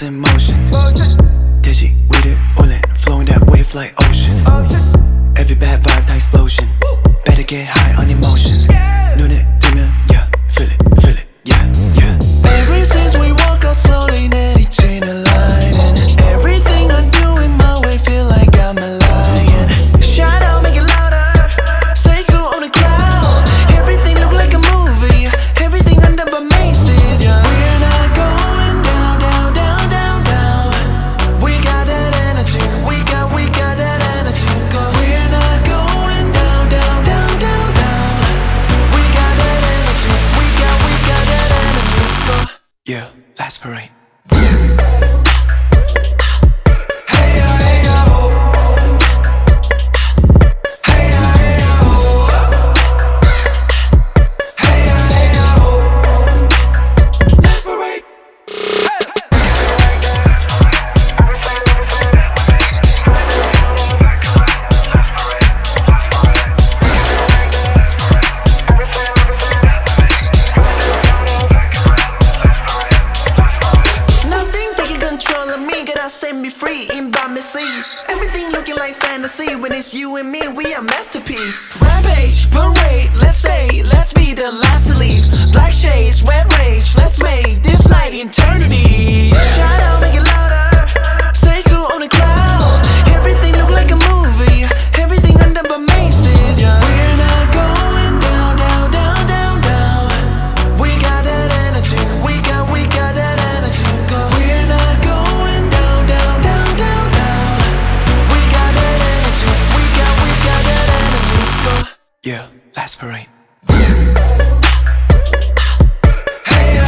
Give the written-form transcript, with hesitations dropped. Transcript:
in motion. Dizzy, with it, oiling, flowing that wave like ocean. Every bad vibe, the explosion. Better get high on emotion. 눈에 뜨면, yeah, feel it, yeah, yeah. Ever since we walk out slowly, 내리치는 line. And everything I do in my way feel like I'm a lion. Shout out, make it louder. Say so on the crowd. Everything look like a movie. Everything under my maces, yeah. We're not going down, down, down, down, down. We got that energy. We got that energy. Go. We're not going down, down, down, down, down. We got that energy. We got that energy. Go. Yeah, let's parade. Hey ya, hey ya, ho. Hey ya, hey ya, ho. Hey ya, hey ya, ho. Let's parade. Nothing taking control of me, gotta set me free in by my sleeves. Everything looking like fantasy when it's you and me, we a masterpiece. Rampage, parade, let's say, let's be the last to leave. Black shades, red rage, let's make this night eternity. Shout out, make it louder. Say so on the crowd. Everything look like a movie. Everything under my maces. Yeah. We're not going down, down, down, down, down. We got that energy. We got that energy. Go. We're not going down, down, down, down, down. We got that energy. We got that energy. Go. Yeah, let's parade. Hey ya,